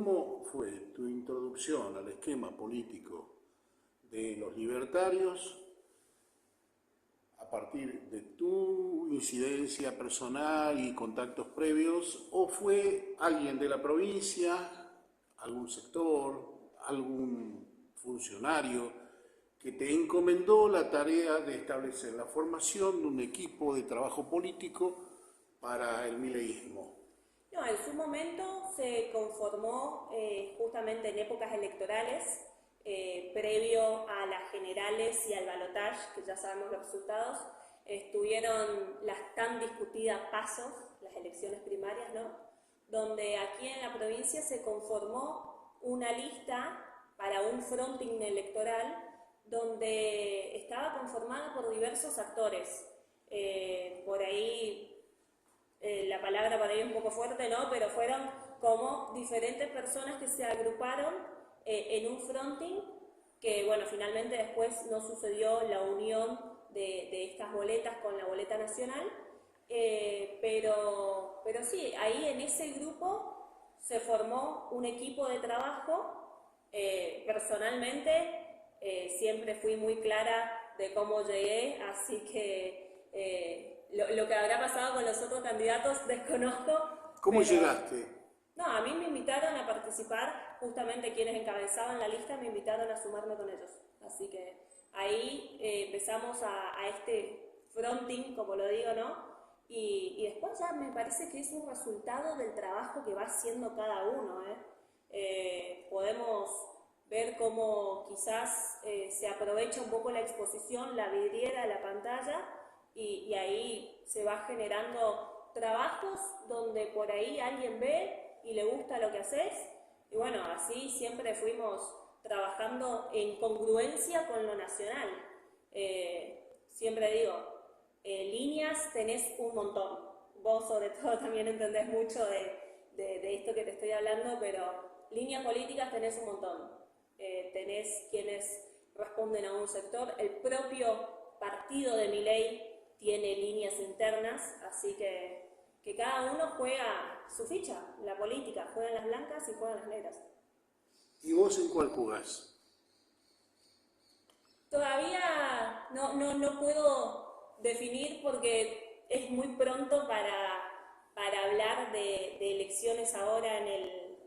¿Cómo fue tu introducción al esquema político de los libertarios a partir de tu incidencia personal y contactos previos? ¿O fue alguien de la provincia, algún sector, algún funcionario que te encomendó la tarea de establecer la formación de un equipo de trabajo político para el mileísmo? No, en su momento se conformó justamente en épocas electorales, previo a las generales y al balotaje, que ya sabemos los resultados. Estuvieron las tan discutidas PASO, las elecciones primarias, ¿no? Donde aquí en la provincia se conformó una lista para un fronting electoral donde estaba conformada por diversos actores. Por ahí la palabra para ahí es un poco fuerte, ¿no? Pero fueron como diferentes personas que se agruparon en un fronting que, bueno, finalmente después no sucedió la unión de estas boletas con la boleta nacional, pero sí, ahí en ese grupo se formó un equipo de trabajo. Personalmente siempre fui muy clara de cómo llegué, así que lo que habrá pasado con los otros candidatos desconozco, ¿Cómo pero llegaste? no, a mí me invitaron a participar, justamente quienes encabezaban la lista me invitaron a sumarme con ellos. Así que ahí empezamos a este fronting, como lo digo, ¿no? Y después ya me parece que es un resultado del trabajo que va haciendo cada uno, ¿eh? Podemos ver cómo quizás se aprovecha un poco la exposición, la vidriera, la pantalla, y ahí se va generando trabajos donde por ahí alguien ve y le gusta lo que haces, y bueno, así siempre fuimos trabajando en congruencia con lo nacional. Siempre digo, líneas tenés un montón. Vos sobre todo también entendés mucho de esto que te estoy hablando, pero líneas políticas tenés un montón. Tenés quienes responden a un sector, el propio partido de Milei tiene líneas internas, así que cada uno juega su ficha, la política, juegan las blancas y juegan las negras. ¿Y vos en cuál jugás? Todavía no puedo definir porque es muy pronto para hablar de elecciones ahora en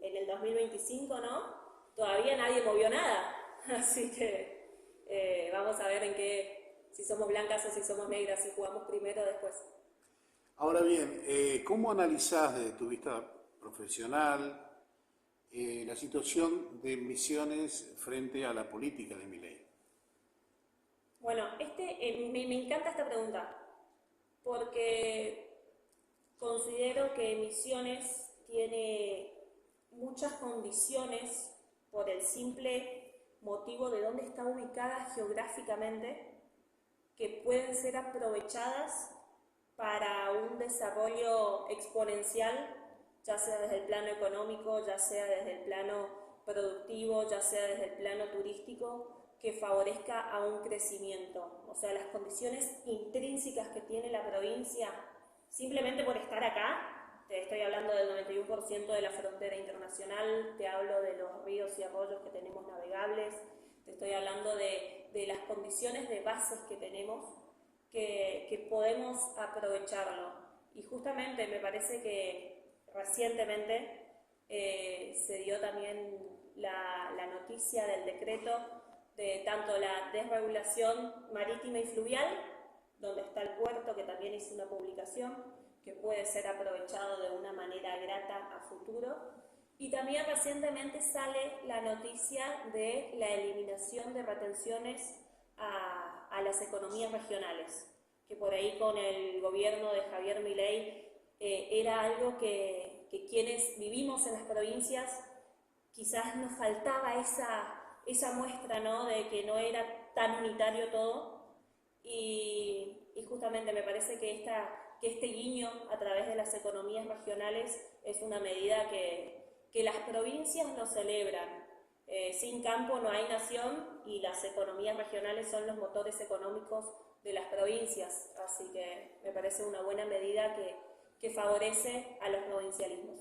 el 2025, ¿no? Todavía nadie movió nada, así que vamos a ver en qué, si somos blancas o si somos negras, si jugamos primero o después. Ahora bien, ¿cómo analizás desde tu vista profesional la situación de Misiones frente a la política de Milei? Bueno, me encanta esta pregunta porque considero que Misiones tiene muchas condiciones por el simple motivo de dónde está ubicada geográficamente que pueden ser aprovechadas para un desarrollo exponencial, ya sea desde el plano económico, ya sea desde el plano productivo, ya sea desde el plano turístico, que favorezca a un crecimiento. O sea, las condiciones intrínsecas que tiene la provincia, simplemente por estar acá, te estoy hablando del 91% de la frontera internacional, te hablo de los ríos y arroyos que tenemos navegables, te estoy hablando de las condiciones de bases que tenemos, que podemos aprovecharlo. Y justamente me parece que recientemente se dio también la noticia del decreto de tanto la desregulación marítima y fluvial, donde está el puerto, que también hizo una publicación, que puede ser aprovechado de una manera grata a futuro. Y también recientemente sale la noticia de la eliminación de retenciones a las economías regionales, que por ahí con el gobierno de Javier Milei era algo que quienes vivimos en las provincias quizás nos faltaba esa muestra, ¿no? De que no era tan unitario todo, y justamente me parece que este guiño a través de las economías regionales es una medida que las provincias lo celebran. Sin campo no hay nación y las economías regionales son los motores económicos de las provincias, así que me parece una buena medida que favorece a los provincialismos.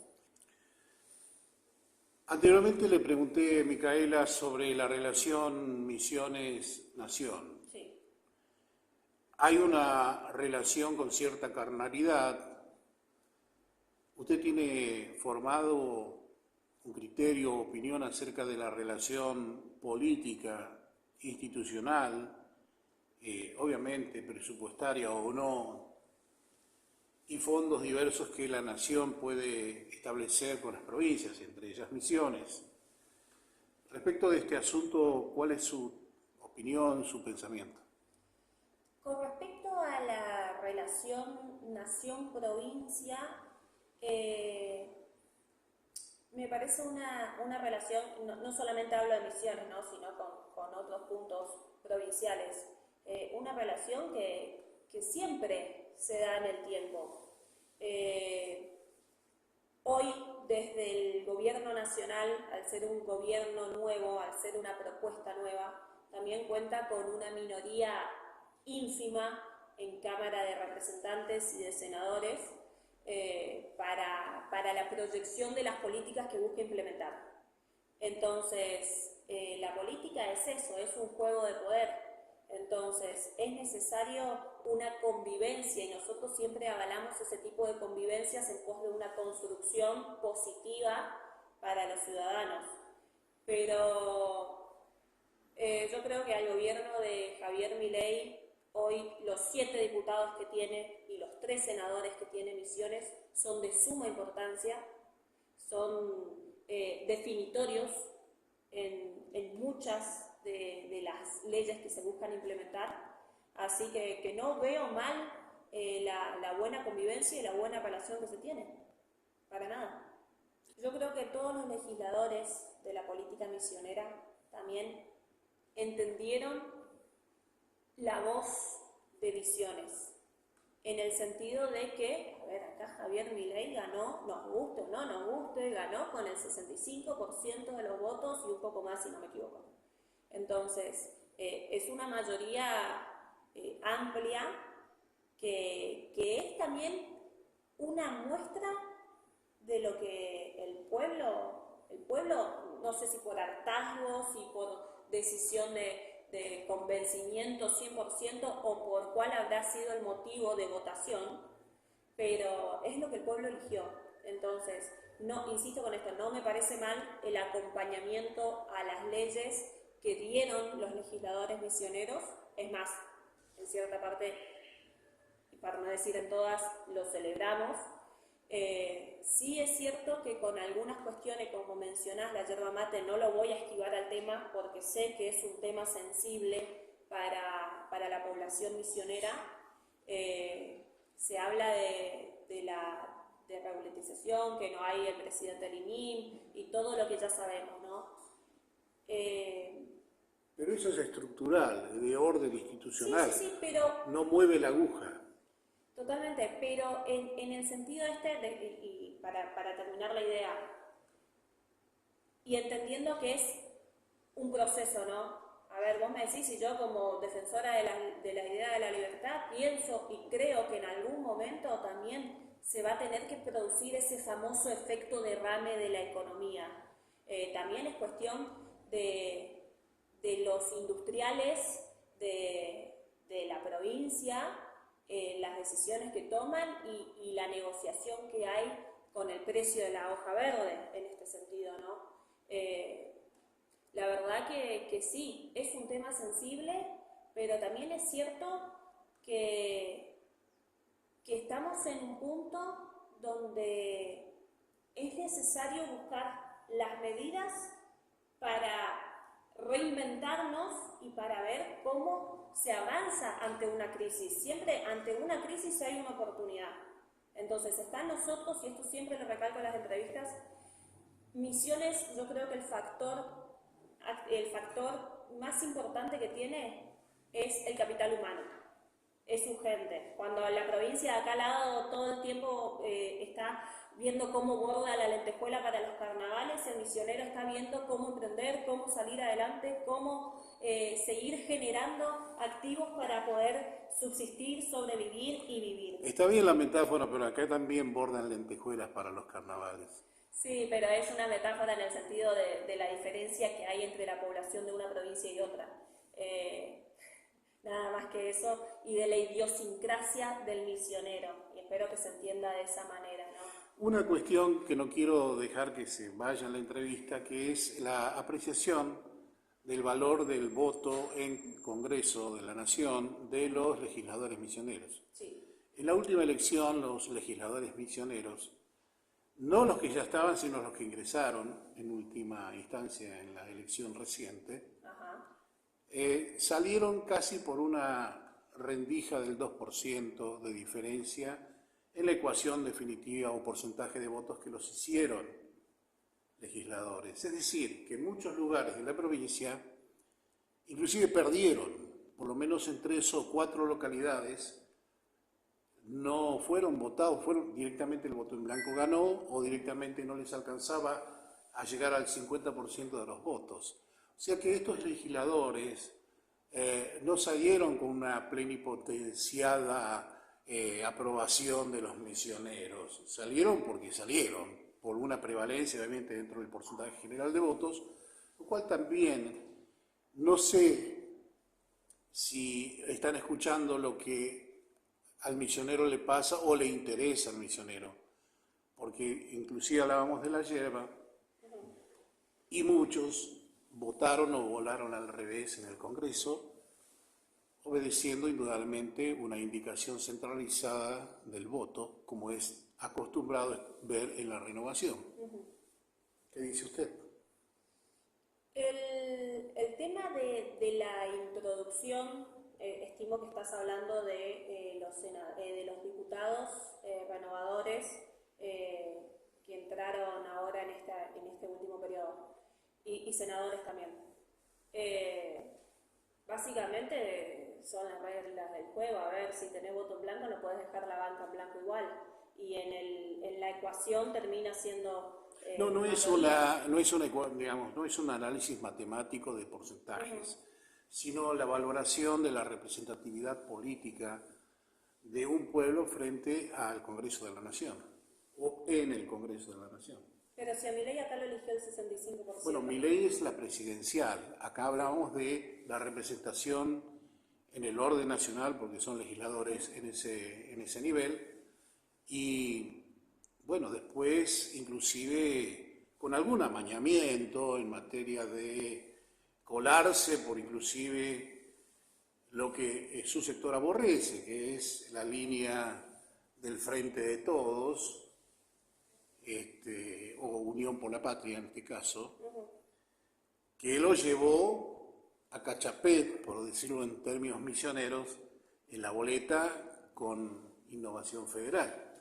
Anteriormente le pregunté a Micaela sobre la relación misiones-nación. Sí. Hay una relación con cierta carnalidad. ¿Usted tiene formado un criterio o opinión acerca de la relación política, institucional, obviamente presupuestaria o no, y fondos diversos que la nación puede establecer con las provincias, entre ellas Misiones? Respecto de este asunto, ¿cuál es su opinión, su pensamiento? Con respecto a la relación nación-provincia, me parece una relación, no solamente hablo de Misiones, ¿no? Sino con otros puntos provinciales, una relación que siempre se da en el tiempo. Hoy, desde el gobierno nacional, al ser un gobierno nuevo, al ser una propuesta nueva, también cuenta con una minoría ínfima en Cámara de Representantes y de Senadores para la proyección de las políticas que busca implementar. Entonces, la política es eso, es un juego de poder. Entonces, es necesario una convivencia y nosotros siempre avalamos ese tipo de convivencias en pos de una construcción positiva para los ciudadanos. Pero yo creo que al gobierno de Javier Milei, hoy los 7 diputados que tiene y los 3 senadores que tiene Misiones son de suma importancia, son definitorios en muchas de las leyes que se buscan implementar, así que no veo mal la buena convivencia y la buena relación que se tiene, para nada. Yo creo que todos los legisladores de la política misionera también entendieron la voz de Misiones, en el sentido de que, a ver, acá Javier Milei ganó, nos guste o no nos guste, ganó con el 65% de los votos y un poco más, si no me equivoco. Entonces, es una mayoría amplia que es también una muestra de lo que el pueblo, no sé si por hartazgo, si por decisión de convencimiento 100% o por cuál habrá sido el motivo de votación, pero es lo que el pueblo eligió. Entonces, no, insisto con esto, no me parece mal el acompañamiento a las leyes que dieron los legisladores misioneros, es más, en cierta parte, y para no decir en todas, lo celebramos. Sí es cierto que con algunas cuestiones, como mencionás, la yerba mate, no lo voy a esquivar al tema porque sé que es un tema sensible para la población misionera. Se habla de la regularización, que no hay el presidente del INIM y todo lo que ya sabemos, ¿no? Pero eso es estructural, de orden institucional. Sí, pero no mueve la aguja. totalmente, pero en el sentido y para terminar la idea, y entendiendo que es un proceso, ¿no? A ver, vos me decís, y yo como defensora de la idea de la libertad, pienso y creo que en algún momento también se va a tener que producir ese famoso efecto derrame de la economía. También es cuestión de los industriales de la provincia, las decisiones que toman y la negociación que hay con el precio de la hoja verde en este sentido, ¿no? La verdad que sí, es un tema sensible, pero también es cierto que estamos en un punto donde es necesario buscar las medidas para reinventarnos y para ver cómo se avanza ante una crisis. Siempre ante una crisis hay una oportunidad. Entonces está en nosotros, y esto siempre lo recalco en las entrevistas, Misiones, yo creo que el factor más importante que tiene es el capital humano, es su gente. Cuando la provincia de acá al lado todo el tiempo está viendo cómo borda la lentejuela para los carnavales, el misionero está viendo cómo emprender, cómo salir adelante, cómo seguir generando activos para poder subsistir, sobrevivir y vivir. Está bien la metáfora, pero acá también bordan lentejuelas para los carnavales. Sí, pero es una metáfora en el sentido de la diferencia que hay entre la población de una provincia y otra. Eh, Nada más que eso, y de la idiosincrasia del misionero. Y espero que se entienda de esa manera, ¿no? Una cuestión que no quiero dejar que se vaya en la entrevista, que es la apreciación del valor del voto en Congreso de la Nación de los legisladores misioneros. Sí. En la última elección, los legisladores misioneros, no los que ya estaban, sino los que ingresaron en última instancia en la elección reciente, Ajá. salieron casi por una rendija del 2% de diferencia en la ecuación definitiva o porcentaje de votos que los hicieron legisladores. Es decir, que en muchos lugares de la provincia inclusive perdieron, por lo menos en 3 o 4 localidades, no fueron votados, fueron directamente el voto en blanco ganó o directamente no les alcanzaba a llegar al 50% de los votos. O sea que estos legisladores no salieron con una plenipotenciada aprobación de los misioneros, salieron porque salieron, por una prevalencia obviamente dentro del porcentaje general de votos, lo cual también no sé si están escuchando lo que al misionero le pasa o le interesa al misionero, porque inclusive hablábamos de la yerba y muchos votaron o volaron al revés en el Congreso, obedeciendo indudablemente una indicación centralizada del voto, como es acostumbrado ver en la renovación. ¿Qué dice usted? El tema de la introducción, estimo que estás hablando de los diputados renovadores que entraron ahora en este último periodo, y senadores también. Básicamente son las reglas del juego. A ver, si tenés voto en blanco no podés dejar la banca en blanco igual, y en la ecuación termina siendo... No es digamos, no es un análisis matemático de porcentajes, sino la valoración de la representatividad política de un pueblo frente al Congreso de la Nación, o en el Congreso de la Nación. Pero si a Milei acá lo eligió el 65%. Bueno, Milei es la presidencial. Acá hablamos de la representación en el orden nacional, porque son legisladores en ese nivel, y bueno, después inclusive con algún amañamiento en materia de colarse por inclusive lo que su sector aborrece, que es la línea del Frente de Todos, o Unión por la Patria en este caso, que lo llevó a cachapet, por decirlo en términos misioneros, en la boleta con Innovación Federal.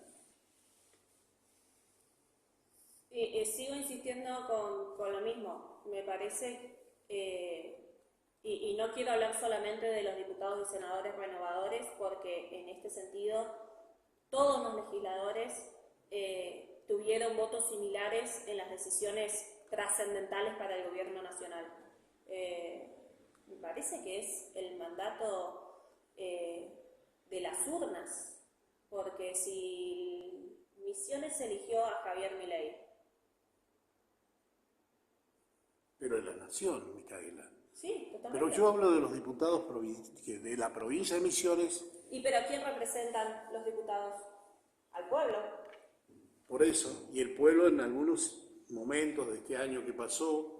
Sigo insistiendo con lo mismo. Me parece, y no quiero hablar solamente de los diputados y senadores renovadores, porque en este sentido todos los legisladores tuvieron votos similares en las decisiones trascendentales para el gobierno nacional. Me parece que es el mandato de las urnas, porque si Misiones eligió a Javier Milei. Pero en la Nación, Micaela. Sí, totalmente. Pero yo hablo de los diputados de la provincia de Misiones. ¿Y pero a quién representan los diputados? Al pueblo. Por eso, y el pueblo en algunos momentos de este año que pasó,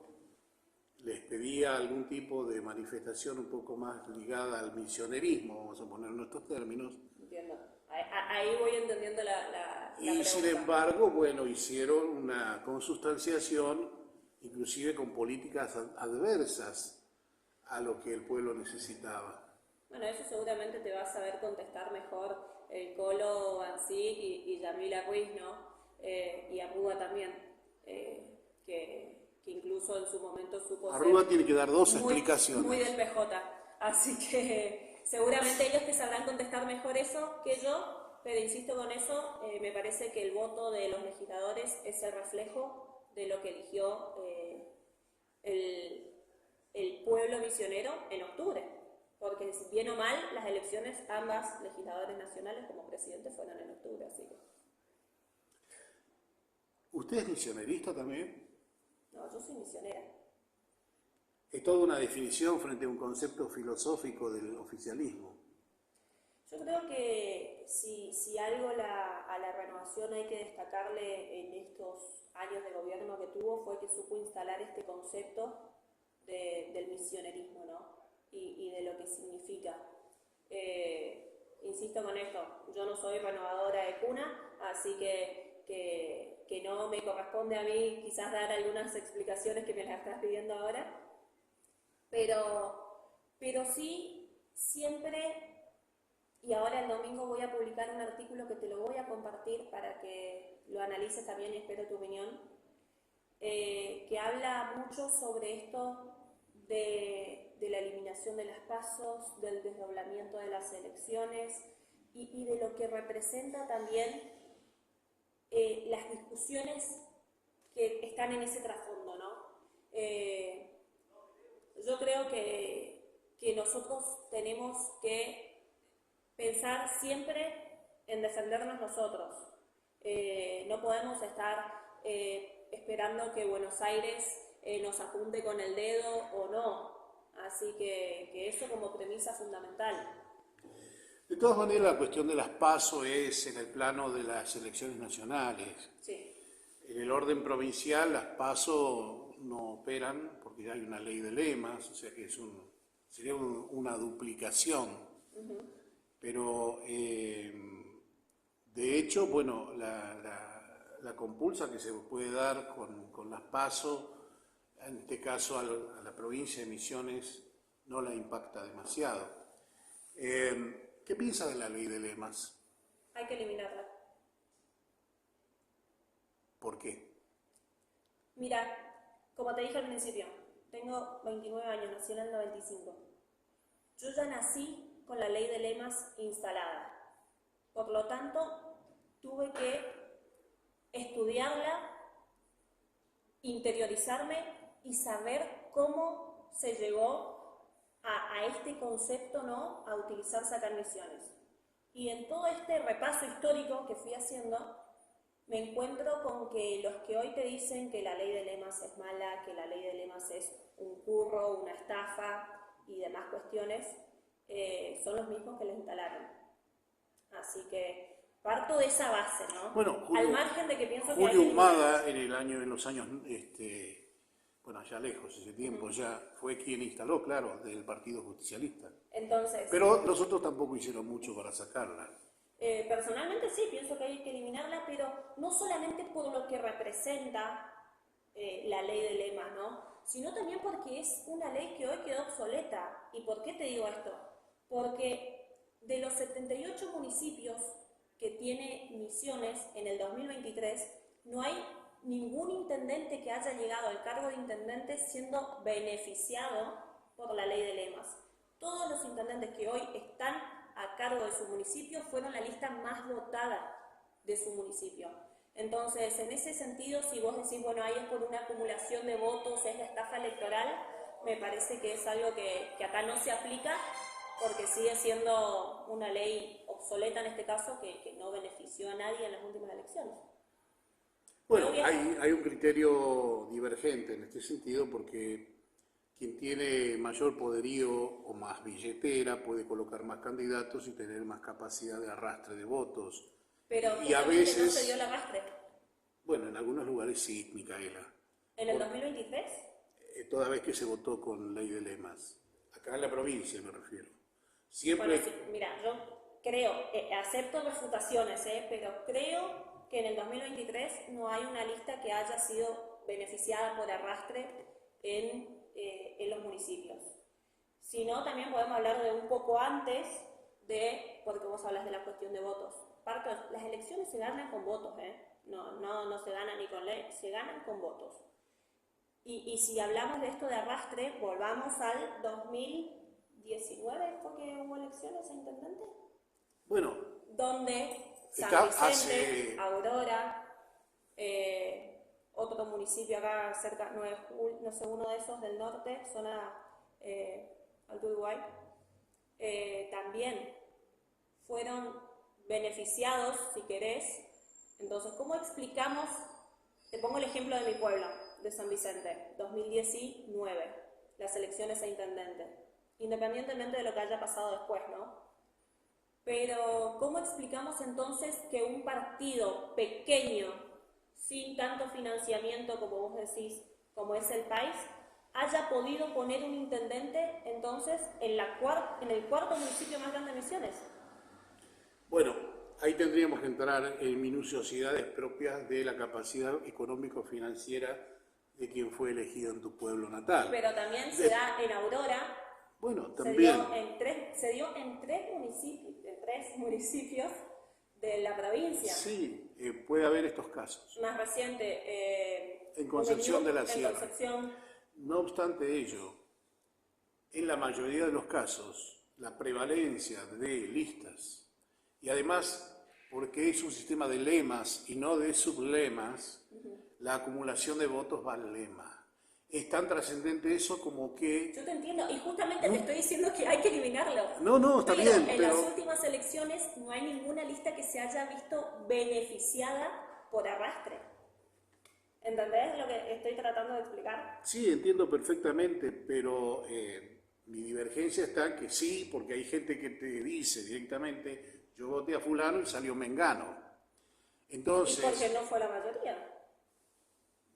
les pedía algún tipo de manifestación un poco más ligada al misionerismo, vamos a poner nuestros términos. Entiendo. Ahí voy entendiendo la y pregunta. sin embargo, bueno, hicieron una consustanciación, inclusive con políticas adversas a lo que el pueblo necesitaba. Bueno, eso seguramente te va a saber contestar mejor el Colo, Bancic y Yamila Ruiz, ¿no? Y Arruga también, que incluso en su momento supo Arruga ser tiene que dar dos explicaciones. Muy del PJ, así que seguramente ellos te sabrán contestar mejor eso que yo, pero insisto con eso, me parece que el voto de los legisladores es el reflejo de lo que eligió el pueblo misionero en octubre, porque bien o mal, las elecciones, ambas legisladores nacionales como presidentes fueron en octubre, así que... ¿Usted es misionerista también? No, yo soy misionera. Es toda una definición frente a un concepto filosófico del oficialismo. Yo creo que si algo a la renovación hay que destacarle en estos años de gobierno que tuvo fue que supo instalar este concepto del misionerismo, ¿no? Y de lo que significa. Insisto con esto, yo no soy renovadora de cuna, así que no me corresponde a mí quizás dar algunas explicaciones que me las estás pidiendo ahora, pero sí, siempre, y ahora el domingo voy a publicar un artículo que te lo voy a compartir para que lo analices también y espero tu opinión, que habla mucho sobre esto de la eliminación de las PASOs, del desdoblamiento de las elecciones y de lo que representa también las discusiones que están en ese trasfondo, ¿no? Yo creo que nosotros tenemos que pensar siempre en defendernos nosotros. No podemos estar esperando que Buenos Aires nos apunte con el dedo o no. Así que eso como premisa fundamental. De todas maneras, la cuestión de las PASO es en el plano de las elecciones nacionales. Sí. En el orden provincial, las PASO no operan porque hay una ley de lemas, o sea que sería una duplicación. Pero, de hecho, bueno, la compulsa que se puede dar con las PASO, en este caso a la provincia de Misiones, no la impacta demasiado. ¿Qué piensa de la ley de lemas? Hay que eliminarla. ¿Por qué? Mira, como te dije al principio, tengo 29 años, nací en el 95. Yo ya nací con la ley de lemas instalada. Por lo tanto, tuve que estudiarla, interiorizarme y saber cómo se llegó a este concepto, ¿no?, a utilizar sacar misiones. Y en todo este repaso histórico que fui haciendo, me encuentro con que los que hoy te dicen que la ley de lemas es mala, que la ley de lemas es un curro, una estafa y demás cuestiones, son los mismos que la instalaron. Así que parto de esa base, ¿no? Bueno, al margen de que pienso que Julio Humada en los años, bueno, ya lejos ese tiempo, ya fue quien instaló, claro, del Partido Justicialista. Entonces, pero los otros tampoco hicieron mucho para sacarla. Personalmente sí, pienso que hay que eliminarla, pero no solamente por lo que representa la ley de lemas, ¿no?, sino también porque es una ley que hoy quedó obsoleta. ¿Y por qué te digo esto? Porque de los 78 municipios que tiene Misiones en el 2023, no hay ningún intendente que haya llegado al cargo de intendente siendo beneficiado por la ley de lemas. Todos los intendentes que hoy están a cargo de su municipio fueron la lista más votada de su municipio. Entonces, en ese sentido, si vos decís, bueno, ahí es por una acumulación de votos, es la estafa electoral, me parece que es algo que acá no se aplica, porque sigue siendo una ley obsoleta en este caso, que no benefició a nadie en las últimas elecciones. Bueno, hay un criterio divergente en este sentido, porque quien tiene mayor poderío o más billetera puede colocar más candidatos y tener más capacidad de arrastre de votos. Pero y a veces no se dio el arrastre. Bueno, en algunos lugares sí, Micaela. ¿En el 2023? Toda vez que se votó con ley de lemas. Acá en la provincia me refiero. Siempre... Bueno, sí, mira, yo creo, acepto refutaciones, pero creo que en el 2023 no hay una lista que haya sido beneficiada por arrastre en los municipios. Si no, también podemos hablar de un poco antes porque vos hablas de la cuestión de votos. Las elecciones se ganan con votos, no se ganan ni con ley, se ganan con votos. Y si hablamos de esto de arrastre, volvamos al 2019, ¿fue que hubo elecciones a intendente? Bueno. Donde San Vicente, Aurora, otro municipio acá cerca, no sé, uno de esos del norte, zona Alto Uruguay, también fueron beneficiados, si querés. Entonces, ¿cómo explicamos Te pongo el ejemplo de mi pueblo, de San Vicente, 2019, las elecciones a intendente, independientemente de lo que haya pasado después, ¿no? Pero, ¿cómo explicamos entonces que un partido pequeño, sin tanto financiamiento como vos decís, como es el país, haya podido poner un intendente entonces en el cuarto municipio más grande de Misiones? Bueno, ahí tendríamos que entrar en minuciosidades propias de la capacidad económico-financiera de quien fue elegido en tu pueblo natal. Pero también se da en Aurora. Bueno, también. Se dio en tres municipios de la provincia. Sí, puede haber estos casos. Más reciente, en Concepción de la en Sierra. Concepción. No obstante ello, en la mayoría de los casos, la prevalencia de listas, y además porque es un sistema de lemas y no de sublemas, la acumulación de votos va al lema. Es tan trascendente eso como que... Yo te entiendo, y justamente te estoy diciendo que hay que eliminarlo. No, está bien, pero... en las últimas elecciones no hay ninguna lista que se haya visto beneficiada por arrastre. ¿Entendés lo que estoy tratando de explicar? Sí, entiendo perfectamente, pero mi divergencia está en que sí, porque hay gente que te dice directamente, yo voté a fulano y salió mengano. Entonces... ¿Y por qué no fue la mayoría?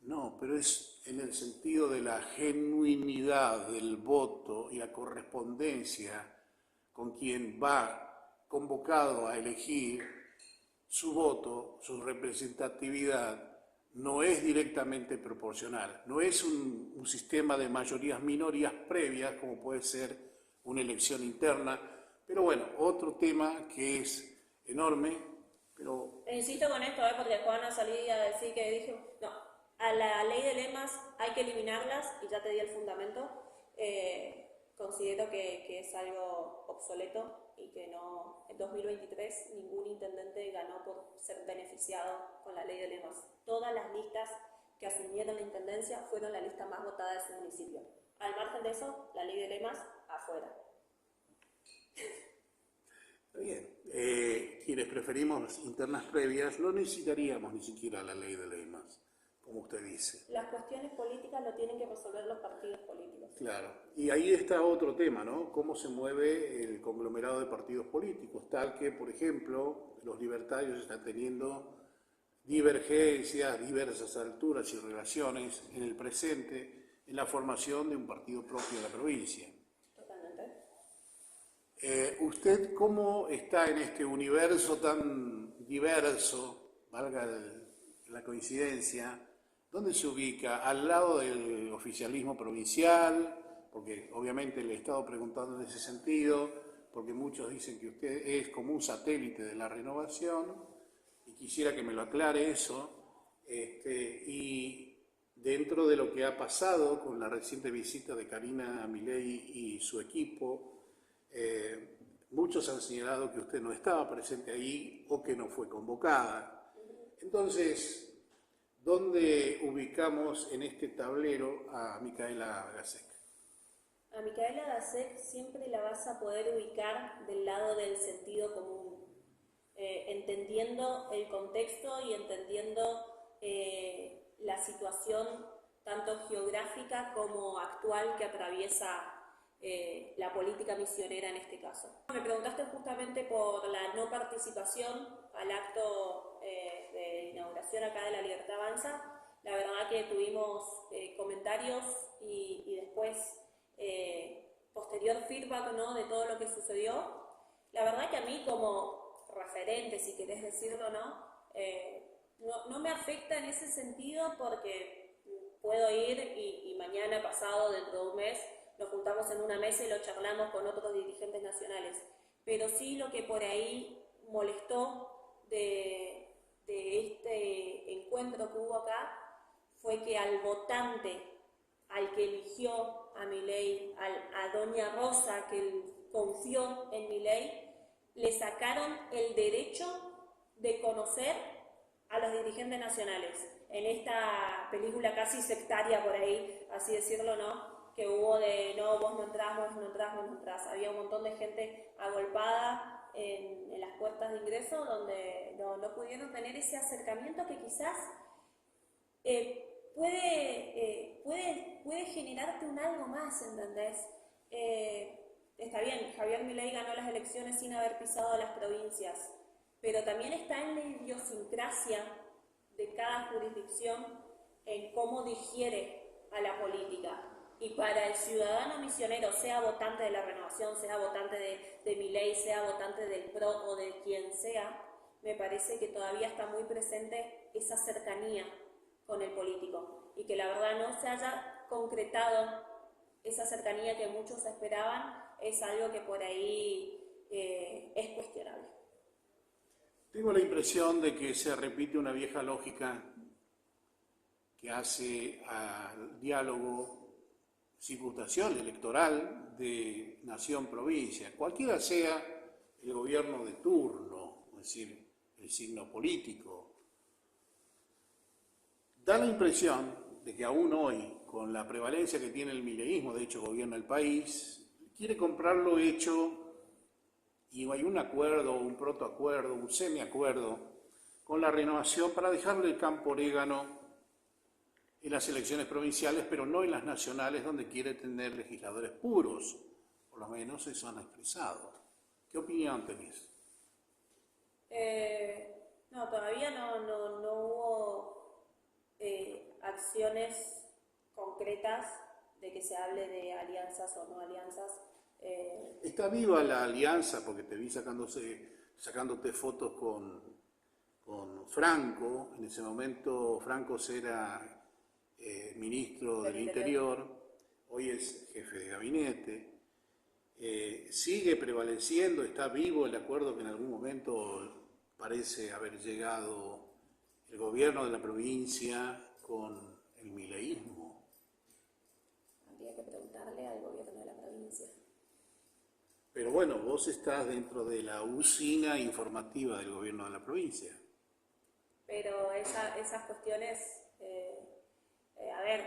No, pero es en el sentido de la genuinidad del voto y la correspondencia con quien va convocado a elegir su voto, su representatividad, no es directamente proporcional. No es un sistema de mayorías-minorías previas, como puede ser una elección interna. Pero bueno, otro tema que es enorme, pero... Insisto con esto, porque Juana salí a decir que dije, no, a la ley de lemas hay que eliminarlas, y ya te di el fundamento. Considero que es algo obsoleto y que no, en 2023 ningún intendente ganó por ser beneficiado con la ley de lemas. Todas las listas que asumieron la intendencia fueron la lista más votada de su municipio. Al margen de eso, la ley de lemas afuera. Está bien. Quienes preferimos internas previas no necesitaríamos ni siquiera la ley de lemas, como usted dice. Las cuestiones políticas lo tienen que resolver los partidos políticos. Claro, y ahí está otro tema, ¿no? Cómo se mueve el conglomerado de partidos políticos, tal que, por ejemplo, los libertarios están teniendo divergencias, diversas alturas y relaciones en el presente en la formación de un partido propio de la provincia. Totalmente. ¿Usted cómo está en este universo tan diverso, valga la coincidencia? ¿Dónde se ubica? ¿Al lado del oficialismo provincial? Porque obviamente le he estado preguntando en ese sentido, porque muchos dicen que usted es como un satélite de la renovación, y quisiera que me lo aclare eso. Y dentro de lo que ha pasado con la reciente visita de Karina Milei y su equipo, muchos han señalado que usted no estaba presente ahí o que no fue convocada. Entonces, ¿dónde ubicamos en este tablero a Micaela Gasek? A Micaela Gasek siempre la vas a poder ubicar del lado del sentido común, entendiendo el contexto y entendiendo la situación tanto geográfica como actual que atraviesa la política misionera en este caso. Me preguntaste justamente por la no participación al acto de inauguración acá de La Libertad Avanza. La verdad que tuvimos comentarios y después posterior feedback, ¿no?, de todo lo que sucedió. La verdad que a mí como referente, si querés decirlo, no me afecta en ese sentido, porque puedo ir y mañana, pasado, dentro de un mes, nos juntamos en una mesa y lo charlamos con otros dirigentes nacionales. Pero sí, lo que por ahí molestó de este encuentro que hubo acá fue que al votante, al que eligió a Milei, a doña Rosa, que confió en Milei, le sacaron el derecho de conocer a los dirigentes nacionales. En esta película casi sectaria por ahí, así decirlo, ¿no?, que hubo de no, vos no entrás, vos no entrás, vos no entrás. Había un montón de gente agolpada en las puertas de ingreso, donde no pudieron tener ese acercamiento que quizás puede generarte un algo más, ¿entendés? Está bien, Javier Milei ganó las elecciones sin haber pisado las provincias, pero también está en la idiosincrasia de cada jurisdicción en cómo digiere a la política. Y para el ciudadano misionero, sea votante de la Renovación, sea votante de Milei, sea votante del PRO o de quien sea, me parece que todavía está muy presente esa cercanía con el político y que la verdad no se haya concretado esa cercanía que muchos esperaban es algo que por ahí es cuestionable. Tengo la impresión de que se repite una vieja lógica que hace al diálogo circunstancial electoral de nación-provincia, cualquiera sea el gobierno de turno, es decir, el signo político. Da la impresión de que aún hoy, con la prevalencia que tiene el mileísmo, de hecho gobierna el país, quiere comprar lo hecho y hay un acuerdo, un protoacuerdo, un semiacuerdo con la Renovación para dejarle el campo orégano en las elecciones provinciales, pero no en las nacionales, donde quiere tener legisladores puros. Por lo menos eso han expresado. ¿Qué opinión tenés? No, todavía no hubo acciones concretas de que se hable de alianzas o no alianzas. Está viva la alianza, porque te vi sacándote fotos con Franco. En ese momento Franco era ministro del Interior, hoy es jefe de gabinete. Sigue prevaleciendo, está vivo el acuerdo que en algún momento parece haber llegado el gobierno de la provincia con el mileísmo. Habría que preguntarle al gobierno de la provincia. Pero bueno, vos estás dentro de la usina informativa del gobierno de la provincia. Pero esas cuestiones, a ver,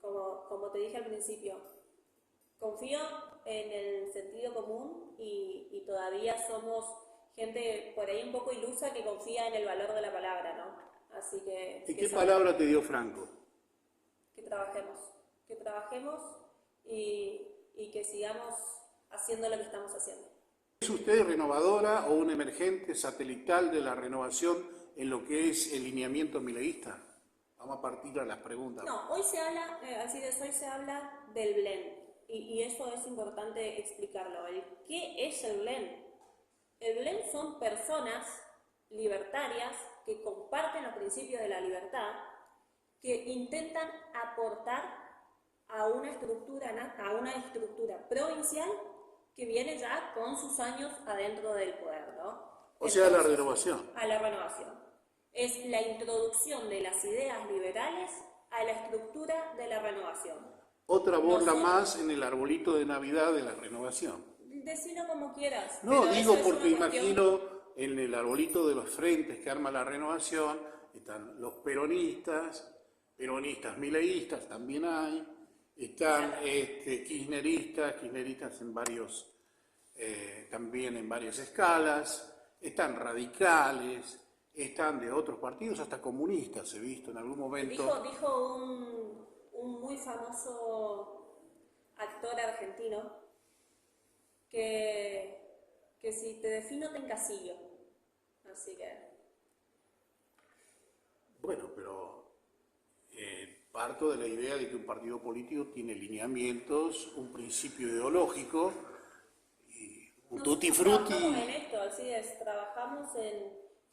como te dije al principio, confío en el sentido común y todavía somos gente por ahí un poco ilusa que confía en el valor de la palabra, ¿no? Así que... ¿Y qué palabra te dio Franco? Que trabajemos y que sigamos haciendo lo que estamos haciendo. ¿Es usted renovadora o un emergente satelital de la renovación en lo que es el lineamiento mileísta? Vamos a partir a las preguntas. No, hoy se habla, hoy se habla del blend y eso es importante explicarlo. ¿Qué es el blend? El blend son personas libertarias que comparten los principios de la libertad, que intentan aportar a una estructura provincial que viene ya con sus años adentro del poder, ¿no? O sea, la renovación. A la renovación. Es la introducción de las ideas liberales a la estructura de la renovación. Otra borla más en el arbolito de Navidad de la renovación. Decilo como quieras. No, digo porque imagino en el arbolito de los frentes que arma la renovación, están los peronistas mileístas también hay, están kirchneristas en varios, también en varias escalas, están radicales, están de otros partidos, hasta comunistas he visto en algún momento. Dijo un muy famoso actor argentino que si te defino te encasillo. Así que... Bueno, pero parto de la idea de que un partido político tiene lineamientos, un principio ideológico y un tutti frutti. Trabajamos en esto, así es, trabajamos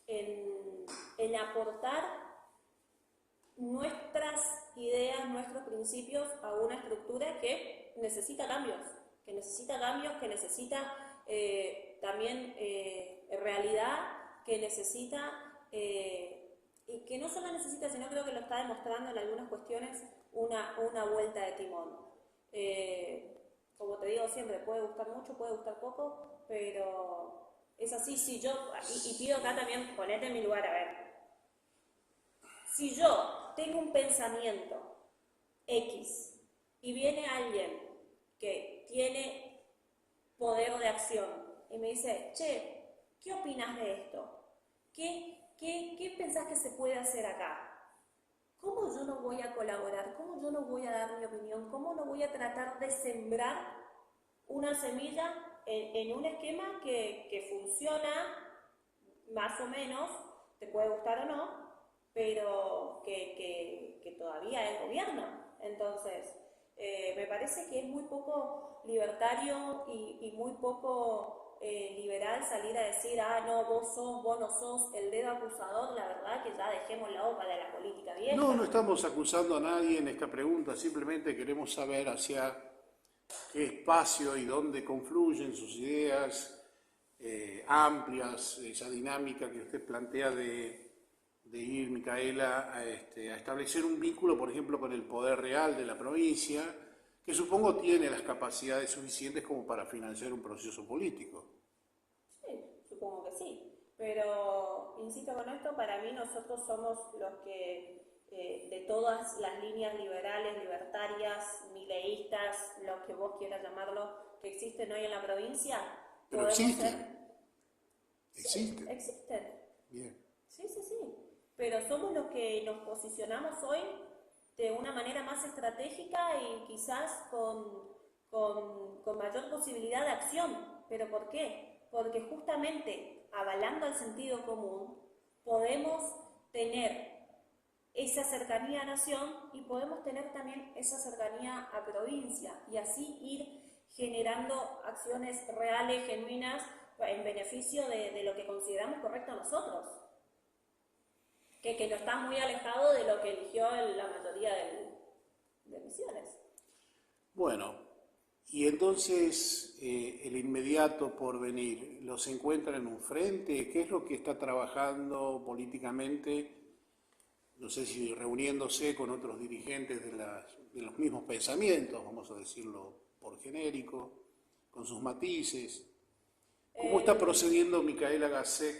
en aportar nuestras ideas, nuestros principios a una estructura que necesita cambios, que necesita también realidad, que necesita... y que no solo necesita, sino creo que lo está demostrando en algunas cuestiones, una vuelta de timón. Como te digo siempre, puede gustar mucho, puede gustar poco, pero es así. Si yo, y pido acá también, ponete en mi lugar, a ver. Si yo tengo un pensamiento X y viene alguien que tiene poder de acción y me dice, che, ¿qué opinas de esto? ¿Qué pensás que se puede hacer acá? ¿cómo yo no voy a colaborar? ¿Cómo yo no voy a dar mi opinión? ¿Cómo no voy a tratar de sembrar una semilla en un esquema que funciona más o menos, te puede gustar o no, pero que todavía es gobierno? Entonces, me parece que es muy poco libertario y muy poco liberal salir a decir, ah, no, vos no sos el dedo acusador. La verdad que ya dejemos la hoja de la política No, vieja. no estamos acusando a nadie en esta pregunta, simplemente queremos saber hacia qué espacio y dónde confluyen sus ideas amplias, esa dinámica que usted plantea de ir, Micaela, a establecer un vínculo, por ejemplo, con el poder real de la provincia, que supongo tiene las capacidades suficientes como para financiar un proceso político. Sí, supongo que sí. Pero, insisto con esto, para mí nosotros somos los que, de todas las líneas liberales, libertarias, mileístas, lo que vos quieras llamarlo, que existen hoy en la provincia, Pero podemos ser... existen, Sí, existen. existen. Bien. Sí, sí, sí. Pero somos los que nos posicionamos hoy de una manera más estratégica y quizás con mayor posibilidad de acción. ¿Pero por qué? Porque justamente avalando el sentido común podemos tener esa cercanía a nación y podemos tener también esa cercanía a provincia y así ir generando acciones reales, genuinas, en beneficio de lo que consideramos correcto nosotros, que no está muy alejado de lo que eligió la mayoría de Misiones. Bueno, y entonces el inmediato porvenir, ¿los encuentra en un frente? ¿Qué es lo que está trabajando políticamente? No sé si reuniéndose con otros dirigentes de los mismos pensamientos, vamos a decirlo por genérico, con sus matices. ¿Cómo está procediendo Micaela Gasek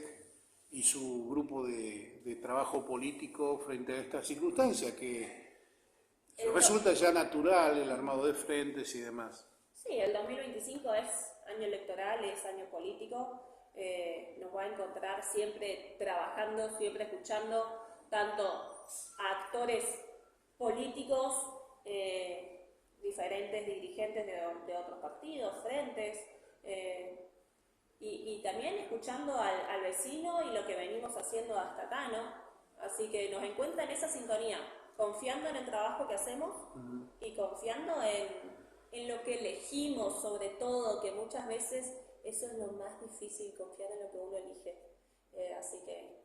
y su grupo de trabajo político frente a esta circunstancia que resulta ya natural, el armado de frentes y demás? Sí, el 2025 es año electoral, es año político. Nos va a encontrar siempre trabajando, siempre escuchando tanto a actores políticos, diferentes dirigentes de otros partidos, frentes, y también escuchando al vecino y lo que venimos haciendo hasta acá, ¿no? Así que nos encuentra en esa sintonía, confiando en el trabajo que hacemos y confiando en lo que elegimos, sobre todo, que muchas veces eso es lo más difícil, confiar en lo que uno elige. Así que...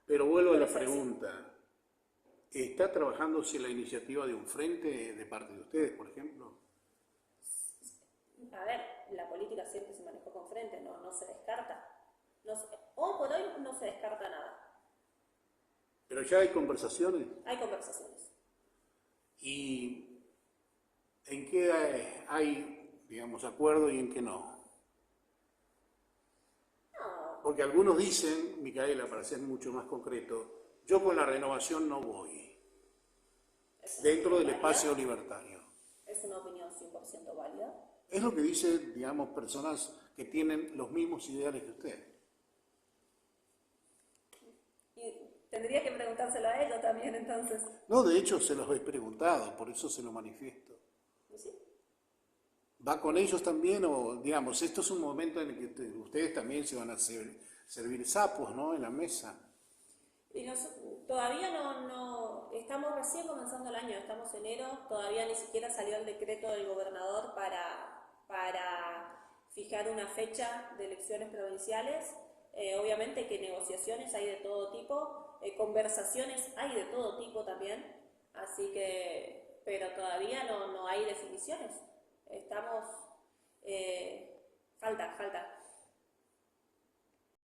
Pero vuelvo a la Por eso pregunta, ¿está trabajándose la iniciativa de un frente de parte de ustedes, por ejemplo? a ver, la política siempre se manejó con frente, no se descarta. Hoy por hoy no se descarta nada. Pero ya hay conversaciones. Hay conversaciones. ¿Y en qué hay, digamos, acuerdo y en qué no? No, Porque algunos dicen, Micaela, para ser mucho más concreto, yo con la renovación no voy, es una dentro opinión del válida. espacio libertario. Es una opinión 100% válida. Es lo que dicen, digamos, personas que tienen los mismos ideales que usted. Y tendría que preguntárselo a ellos también, entonces. No, de hecho se los he preguntado, por eso se lo manifiesto. ¿Y sí? ¿Va con ellos también o, digamos, esto es un momento en el que ustedes también se van a servir sapos, ¿no?, en la mesa? Y todavía no, estamos recién comenzando el año, estamos en enero, todavía ni siquiera salió el decreto del gobernador para fijar una fecha de elecciones provinciales. Obviamente que negociaciones hay de todo tipo, conversaciones hay de todo tipo también, así que, pero todavía no hay definiciones. Estamos, falta.